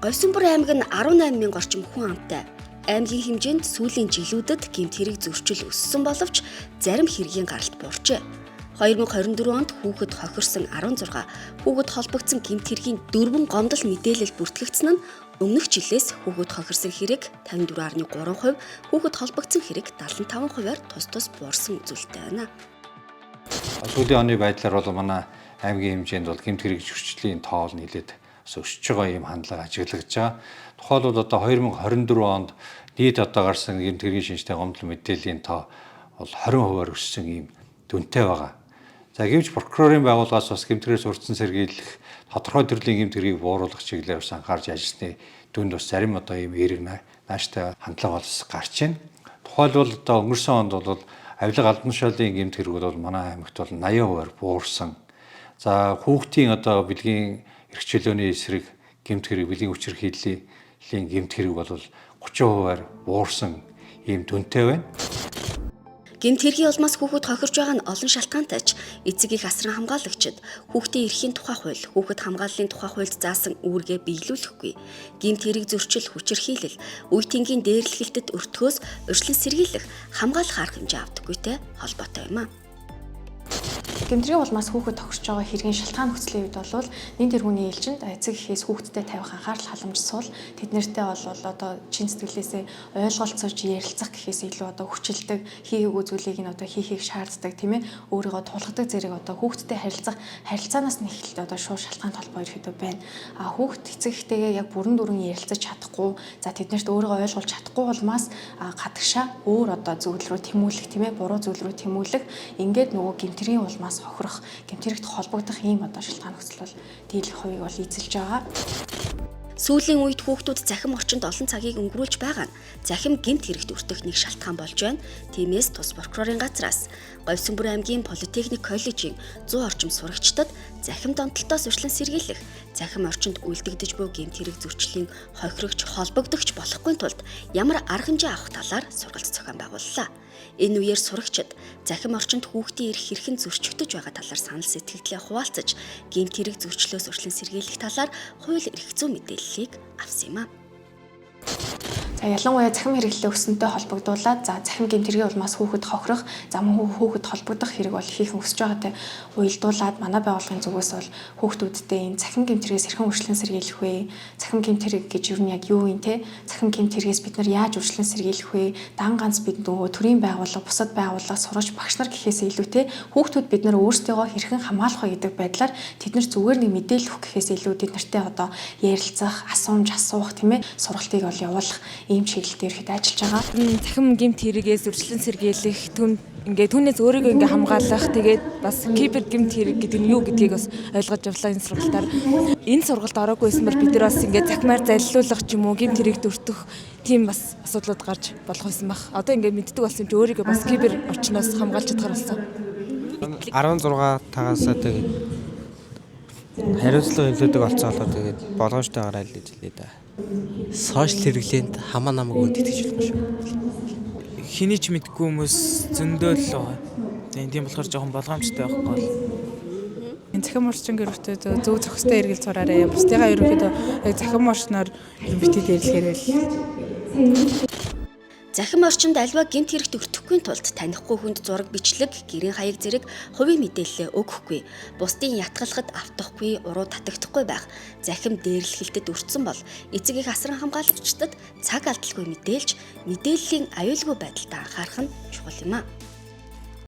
Ховсонбор аймаг нь 18,000 орчим хүн амтай. Аймгийн хэмжээнд сүүлийн жилүүдэд гэмт хэрэг зөрчил өссөн боловч зарим хэргийн гаралт буурчээ. 2024 онд хүүхэд хохирсон 16, хүүхэд холбогдсон гэмт хэргийн 4 гомдол мэдээлэл бүртгэгдсэн нь өмнөх жилээс хүүхэд хохирсон хэрэг 54.3%, хүүхэд холбогдсон хэрэг 75%-аар тус буурсан үзүүлэлттэй байна. Сүүлийн оны байдлаар бол манай аймгийн хэмжээнд бол гэмт хэрэг зөрчлийн тоо нь нэлээд өсөж байгаа юм хандлага ажиглагдж байгаа. Тухайлбал одоо 2024 онд нийт одоо гарсан гэмт хэргийн шинжтэй гомдол мэдээллийн тоо бол 20%-аар өссөн юм дүнтэй байгаа. За гэвч прокурорын байгууллагаас бас гэмт хэрэг суртсан сэргийлэх тодорхой төрлийн гэмт хэргийг бууруулах чиглэлээр бас анхаарч ажилласны дүнд бас зарим одоо ийм эерэг нааштай хандлага бас гарч байна. Тухайлбал одоо өнгөрсөн онд бол авилга албан тушаалын гэмт хэрэг бол манай аймагт бол 80%-аар буурсан. За хүүхдийн одоо бэлгийн эрх чөлөөний эсрэг гэмт хэрэг, бэлгийн хүчирхийллийн гэмт хэрэг бол 30%-аар буурсан ийм дүнтэй байна. Гэмт хэргийн улмаас хүүхэд хохирж байгаа нь олон шалтгаантай ч эцэг их асран хамгаалагчид хүүхдийн эрхийн тухай хууль, хүүхэд хамгааллын тухай хуульд заасан үүргээ биелүүлэхгүй, гэмт хэрэг зөрчил, хүчирхийлэл, үе тэнгийн дээрлэхэлтэд өртгөөс урьдчилан сэргийлэх, хамгаалах арга хэмжээ авдаггүйтэй холбоотой юм а. Гэмтрийн улмаас хүүхэд тохирч байгаа хэргийн шалтгаан нөхцөлийн үед бол нэн тэргүүний ээлжинд эцэг эхээс хүүхдэд тавих анхаарал халамжсуул тэднэртэй бол одоо чин сэтгэлээсээ ойлголцож ярилцах гэхээс илүү одоо хүчилдэг хийгээгүй зүйлийг нь одоо хийхийг шаарддаг тийм ээ өөрийгөө тулгадаг зэрэг одоо хүүхдэдтэй харилцах харилцаанаас нь эхэлээд одоо шууд шалтгаан толгой ирэхэд байна. Хүүхд эцэг эхтэйгээ яг бүрэн дүрэн ярилцаж чадахгүй за тэднэрт өөрийгөө ойлгуулж чадахгүй улмаас гадагшаа өөр одоо зүйл рүү тэмүүлэх тийм ээ буруу зүйл рүү тэмүүлэх ингээд нөгөө гэмтрийн улмаас хохирох, гэмт хэрэгт холбогдох ийм одоо шалтгаан нөхцөл бол дийлэх хувийг бол эзэлж байгаа. Сүүлийн үед хүүхдүүд захим орчинд олон цагийг өнгөрүүлж байгаа нь захим гэмт хэрэгт өртөх нэг шалтгаан болж байна. Тиймээс тус прокурорын газраас Ховсонбор аймгийн Политехник коллежийн 100 орчим сурагчдад захим донтолтоос урьдчилан сэргийлэх, захим орчинд үлдэгдэж буй гэмт хэрэг зөрчлийн хохирогч холбогдогч болохгүй тулд ямар арга хэмжээ авах талаар сургалт зохион байгууллаа. Энэ үеэр сурагчид захим орчинд хүүхдийн эрх хэрхэн зөрчигдөж байгаа талаар санал сэтгэлдээ хуваалцаж, гэмт хэрэг зөрчлөөс урьдчилан сэргийлэх талаар хууль эрх зүйн мэдээллийг авсан юм а. За ялангуяа захим хэрэглээ өссөнтэй холбогдуулаад за захим гэмт хэргийн улмаас хүүхэд хохирох, за мөн хүүхэд холбогдох хэрэг бол хийхэн өсөж байгаатай уялдуулаад манай байгууллагын зүгээс бол хүүхдүүдтэй энэ захим гэмт хэргээс хэрхэн урьдчилан сэргийлэх вэ? Захим гэмт хэрэг гэж юу нь яг юу юм те? Захим гэмт хэргээс бид нар яаж урьдчилан сэргийлэх вэ? Дан ганц бид нөгөө төрийн байгууллага, бусад байгууллага, сурагч багш нар гэхээс илүүтэй хүүхдүүд бид нар өөрсдөө хэрхэн хамгаалах вэ гэдэг байдлаар тэд нар зүгээр нэг мэдээлэл өгөх гэхээс илүү тэд нартэй одоо ярилцах, асууж асуух тийм ээ сургалтыг бол явуулах ийм чиглэлээр ихэд ажиллаж байгаа. Захим гэмт хэрэгээс урьдчилан сэргийлэх, түүнээс өөрийгөө хамгаалах, тэгээд бас кибер гэмт хэрэг гэдэг нь юу гэдгийг бас ойлгож авлаа энэ сургалтаар. Энэ сургалт ороогүй юмар бид нар бас захимаар залилуулах ч юм уу гэмт хэрэгт өртөх тийм бас асуудлууд гарч болох байсан баг. Одоо мэддэг болсон чи өөрийгөө бас кибер орчноос хамгаалж чадхаар болсон. 16 тагаасаа тэгээд хариуцлага илүүдэг олцоолоо тэгээд болгоомжтойгоор аль хэлээ да. Сошиал хэрэглээнд хамаа намайг үдтгэж болох шүү. Хэний ч мэдгүй хүмүүс зөндөө л байгаа. Тийм болохоор жоохон болгоомжтой байхгүй. Энэ захим орчин гэрүүтэй зөв зохистой эргэл зураарэ. Бусдыгаа ерөнхийдөө яг захим орчноор битээ дээрлэхээр л захим орчинд альва гэмт хэрэгт өртөхгүй тулд танихгүй хүнд зураг бичлэг, гэрийн хаяг зэрэг хувийн мэдээлэл өгөхгүй, бусдын ятгалахад автахгүй, уруу татагдахгүй байх, захим дээрлэхэлтэд өртсөн бол эцэг их асран хамгаалагчдад цаг алдалгүй мэдээлж, мэдээллийн аюулгүй байдалд анхаарах нь чухал юм а.